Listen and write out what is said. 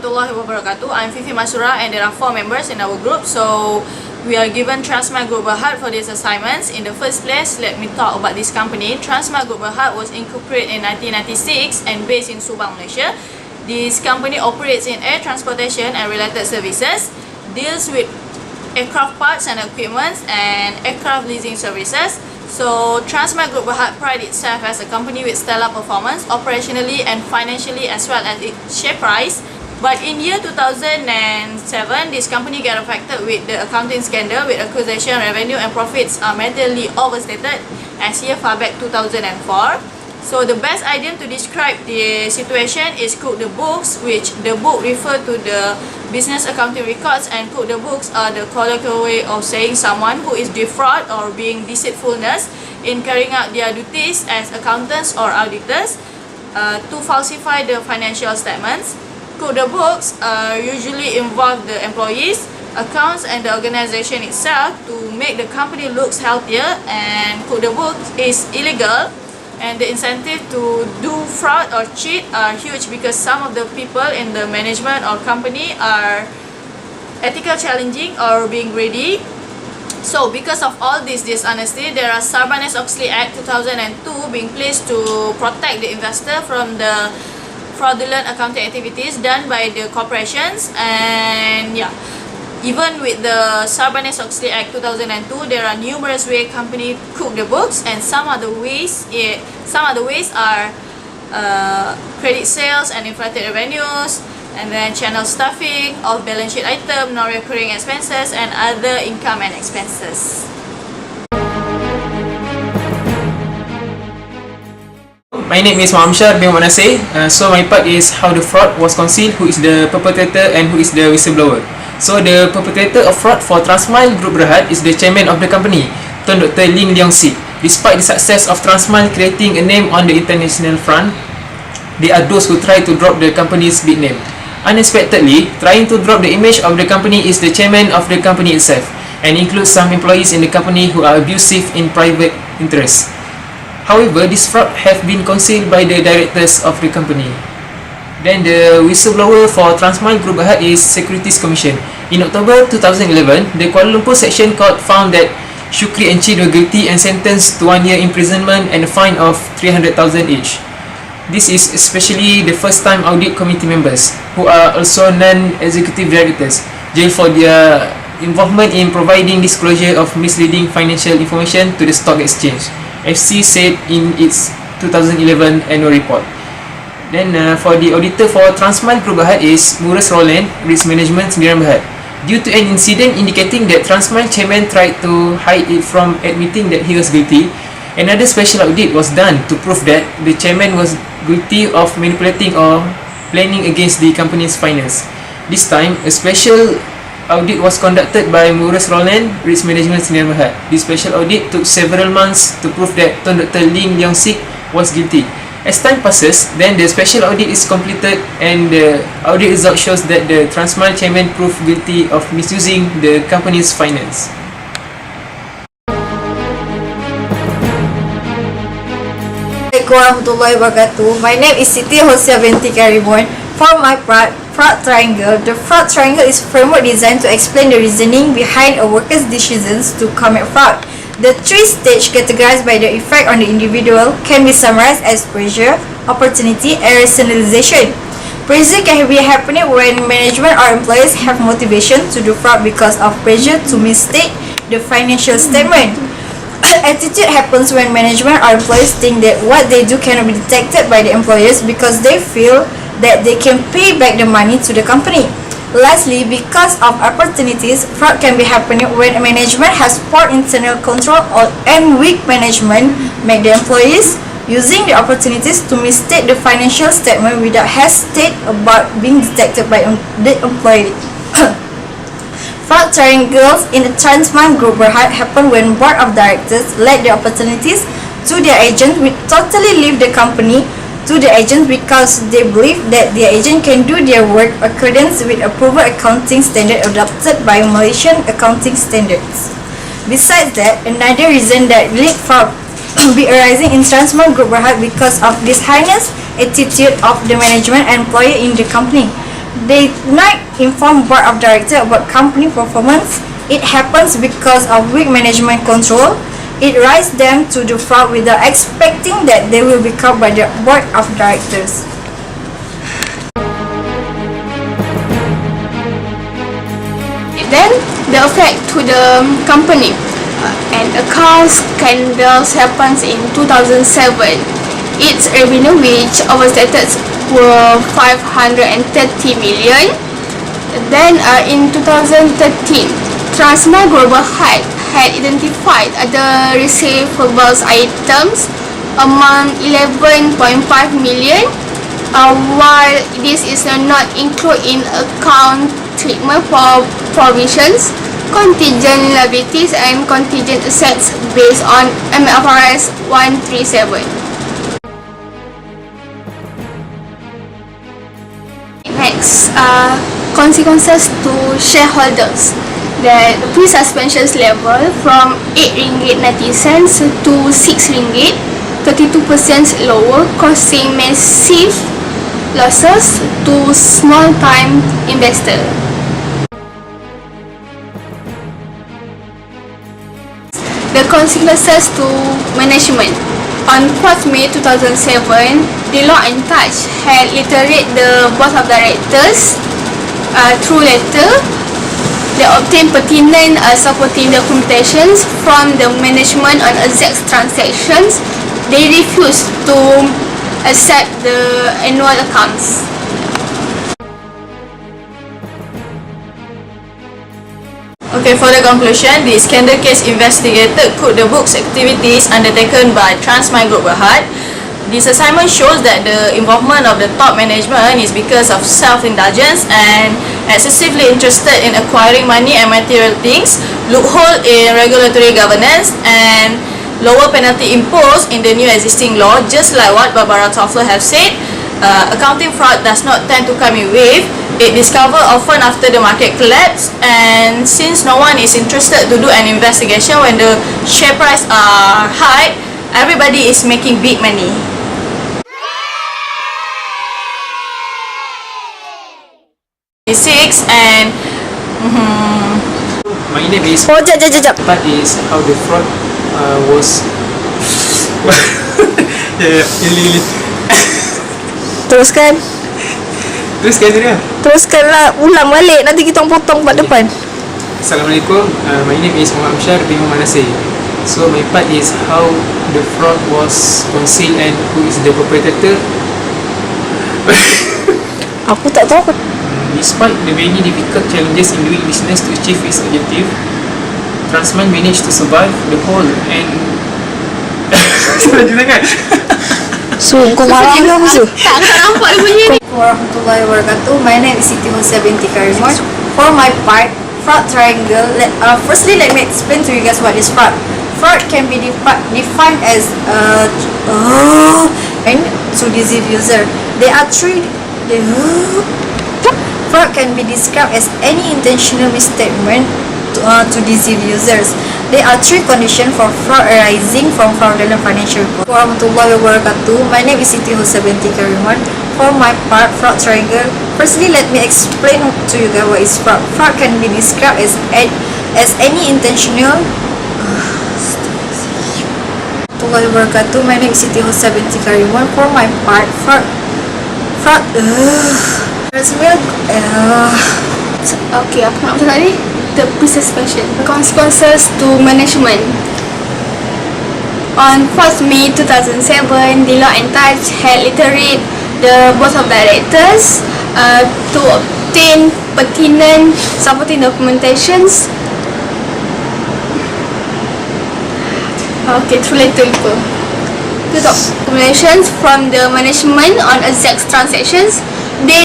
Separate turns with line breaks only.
warahmatullahi wabarakatuh. I'm FIFI MASTURA and there are 4 members in our group. So we are given Transmile Group Berhad for these assignments. In the first place, let me talk about this company. Transmile Group Berhad was incorporated in 1996 and based in Subang, Malaysia. This company operates in air transportation and related services, deals with aircraft parts and equipment and aircraft leasing services. So Transmile Group Berhad prides itself as a company with stellar performance operationally and financially, as well as its share price. But in year 2007, this company got affected with the accounting scandal, with acquisition revenue and profits are materially overstated as year far back 2004. So the best idiom to describe the situation is cook the books, which the book refer to the business accounting records, and cook the books are the colloquial way of saying someone who is defraud or being deceitfulness in carrying out their duties as accountants or auditors to falsify the financial statements. Cook the books usually involve the employees, accounts and the organization itself to make the company looks healthier, and cook the books is illegal. And the incentive to do fraud or cheat are huge because some of the people in the management or company are ethical challenging or being greedy. So because of all this dishonesty, there are Sarbanes-Oxley Act 2002 being placed to protect the investor from the fraudulent accounting activities done by the corporations. And yeah, even with the Sarbanes-Oxley Act 2002, there are numerous ways company cook the books, and some of the ways are credit sales and inflated revenues, and then channel stuffing, off balance sheet item, non-recurring expenses, and other income and expenses.
My name is AMSYAR bin Manaseh. So my part is how the fraud was concealed, who is the perpetrator and who is the whistleblower. So the perpetrator of fraud for Transmile Group Berhad is the chairman of the company, Tuan Dr. Lim Leong Sik. Despite the success of Transmile creating a name on the international front, there are those who try to drop the company's big name. Unexpectedly, trying to drop the image of the company is the chairman of the company itself, and includes some employees in the company who are abusive in private interests. However, this fraud have been concealed by the directors of the company. Then the whistleblower for Transmile Group Berhad is Securities Commission. In October 2011, the Kuala Lumpur Section Court found that Shukri and Chin were guilty and sentenced to 1 year imprisonment and a fine of 300,000 each. This is especially the first time audit committee members, who are also non-executive directors, jailed for their involvement in providing disclosure of misleading financial information to the stock exchange, FC said in its 2011 annual report. Then for the auditor for Transmile Group Berhad is Murus Roland, Risk Management Sdn Berhad. Due to an incident indicating that Transmile chairman tried to hide it from admitting that he was guilty, another special audit was done to prove that the chairman was guilty of manipulating or planning against the company's finance. This time, a special audit was conducted by Murus Roland, Risk Management Sdn Berhad. This special audit took several months to prove that Tuan Dr. Lim Leong Sik was guilty. As time passes, then the special audit is completed and the audit result shows that the Transmile chairman proved guilty of misusing the company's finance.
Assalamualaikum warahmatullahi wabarakatuh. My name is SITI HOSIAH binti Karimun. For my part, fraud triangle. The fraud triangle is a framework designed to explain the reasoning behind a worker's decisions to commit fraud. The 3 stages categorized by the effect on the individual can be summarized as pressure, opportunity, and rationalization. Pressure can be happening when management or employees have motivation to do fraud because of pressure to misstate the financial statement. Attitude happens when management or employees think that what they do cannot be detected by the employers because they feel that they can pay back the money to the company. Lastly, because of opportunities, fraud can be happening when management has poor internal control and weak management make the employees using the opportunities to misstate the financial statement without hesitate about being detected by the employee. Fraud triangles in the Transmile Group Berhad happen when board of directors let the opportunities to their agent will totally leave the company to the agent because they believe that their agent can do their work accordance with approval accounting standard adopted by Malaysian accounting standards. Besides that, another reason that lead fraud be arising in Transmile Group Berhad because of this heinous attitude of the management and employee in the company. They not inform board of directors about company performance. It happens because of weak management control. It drives them to do fraud without expecting that they will be caught by the board of directors.
Then the effect to the company and account scandals happens in 2007. Its revenue, which overstated, were 530 million. Then in 2013, Transmile Global had identified other receivables items among 11.5 million, while this is not included in account treatment for provisions, contingent liabilities and contingent assets based on MFRS 137. Next, consequences to shareholders. That pre-suspension level from RM8.90 to RM6, 32% lower, causing massive losses to small-time investors. The consequences to management. On 4th May 2007, Deloitte and Touch had literated the board of directors through letter. They obtained pertinent supporting documentations from the management on exact transactions. They refused to accept the annual accounts.
Okay, for the conclusion, the scandal case investigated could the books activities undertaken by Transmile Group Berhad. This assignment shows that the involvement of the top management is because of self-indulgence and excessively interested in acquiring money and material things, loophole in regulatory governance, and lower penalty imposed in the new existing law. Just like what Barbara Toffler have said, accounting fraud does not tend to come in wave. It discovered often after the market collapse, and since no one is interested to do an investigation when the share price are high, everybody is making big money. Six and
My name is
Oh, jap.
That is how the fraud was. Really.
Teruskan.
Teruskan dia.
Teruskanlah, ulang balik. Nanti kita potong kat depan.
Assalamualaikum. My name is AMSYAR bin Manaseh. So my part is how the fraud was concealed and who is the perpetrator.
Aku tak tahu.
Despite the many difficult challenges in doing business to achieve its objective, Transmile managed to survive the whole and
So, kau marah ke apa tu?
Tak nampak dia bunyi ni.
Warahmatullahi wabarakatuh. My name is Siti Hoshiah binti Karimon. For my part, fraud triangle. Firstly, let me explain to you guys what is fraud. Fraud can be defined as and to deceive user. There are three. Fraud can be described as any intentional misstatement to deceive users. There are three conditions for fraud arising from fraudulent financial report. Warahmatullahi wabarakatuh. My name is Siti Hoshiah binti Karimon. For my part, fraud triangle. Firstly, let me explain to you guys what is fraud. Fraud can be described as any intentional. Warahmatullahi wabarakatuh. My name is Siti Hoshiah binti Karimon. For my part, fraud.
Okay, apa nak cakap tadi? The pre-suspension. Consequences to management. On 4th May 2007, Deloitte and Touch had literated the board of directors to obtain pertinent supporting documentations. Okay, through letter itu. Documentations from the management on exact transactions.